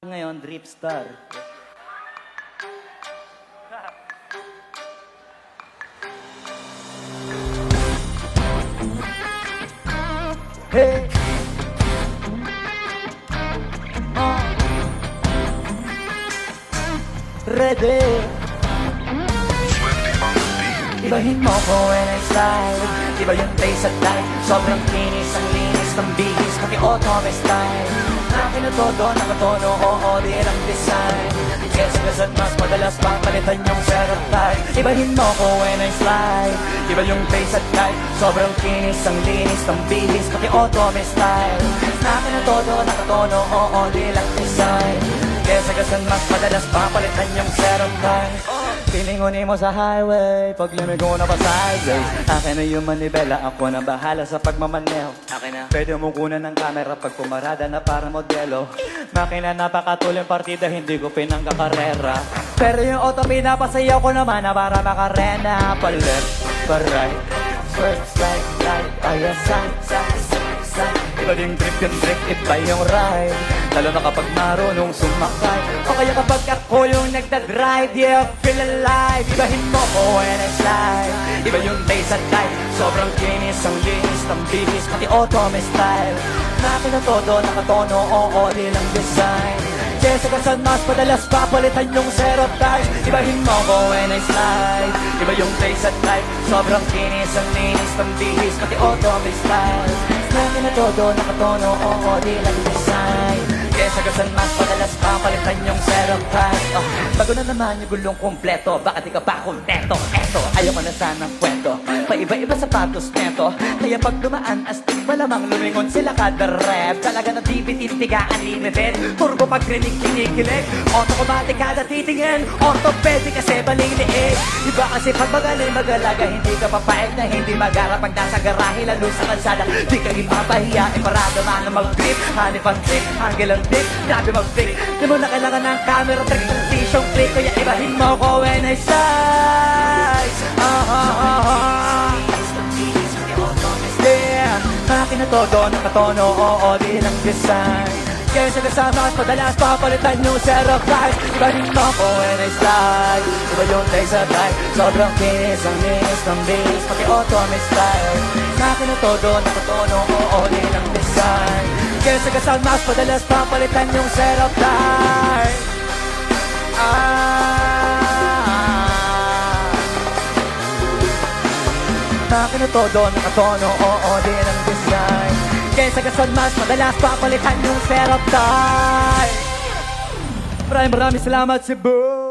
Ngayon, Dripstar. Hey! Ready? Ibahin mo ko when I slide. Iba yung taste at light. Sobrang kinis, ang linis ng bihis, pati otome style. Akin na todo, nakatono, oo, di lang design. Yes, kasat mas madalas pang palitan yung setup type. Ibahin mo ko when I slide. Iba yung taste at light. Sobrang kinis, ang linis ng bihis, pati otome style. Akin na todo, nakatono, oo, di lang design. Yes, kasat mas madalas pang palitan yung setup type. Pilingunin mo sa highway, pag lumigo na pa sideways. Akin na yung manibela, ako na bahala sa pagmamaneho. Akin na. Pwede mo kunan ng camera pag pumarada na para modelo. Makina napakatuloy partida, hindi ko pinangkakarera. Pero yung auto pinapasayaw ko naman na para makarena. Pa left, pa right, first slide, ayan, side. Iba yung trip yung trick, iba yung ride. Lalo na kapag marunong sumakay, o kaya kapag ako yung nagdadrive. Yeah, feel alive. Ibahin mo ko when I slide. Iba yung taste at light. Sobrang kinis, ang linis ng bihis, pati otome style. Nakin na todo, nakatono, oo, di lang design. Jessica San Mas, padalas papalitan yung setup type. Ibahin mo ko when I slide. Iba yung taste at light. Sobrang kinis, ang linis ng bihis, pati otome style. Nakin na todo, nakatono, oo, di lang design. Jessica San Mas, padalas papalitan yung setup type. Bago na naman yung gulong kumpleto, baka di ka pa kumpleto. Eto, ayoko na sanang kwento, paiba-iba sapatos neto. Kaya pag dumaan, astig malamang lumingon sila kada rep. Talaga na di bitintiga unlimited. Turbo pag rinig kinikilig, automatic kada titingin. Orthopedic kasi baling liig. Iba kasi pag magaling magalaga, hindi ka papayag na hindi magara. Pag nasa garahe, lalo sa kalsada, di ka ipapahiya. Parado man na mag-trip, hanip ang trick, angle ang dick, grabe mag-trick. Di mo na kailangan ng camera trick, ng tissue trick. Kaya ibahin mo ko when I slide. Yeah, akin na todo, nakatono, oo, di lang design. Kaya sa kasama, padalas papalitan yung setup type. Ibahin mo ko when I slide. Iba yung taste at light. Sobrang kinis, ang linis ng bihis, pati otome style. Akin na todo, nakatono, oo, di lang design. Kaya sa kasama, padalas papalitan yung setup type. Akin na todo, nakatono, oo, di lang design. Kaya sa Quezon mas madalas papalitan yung setup type. Maraming salamat, Cebu.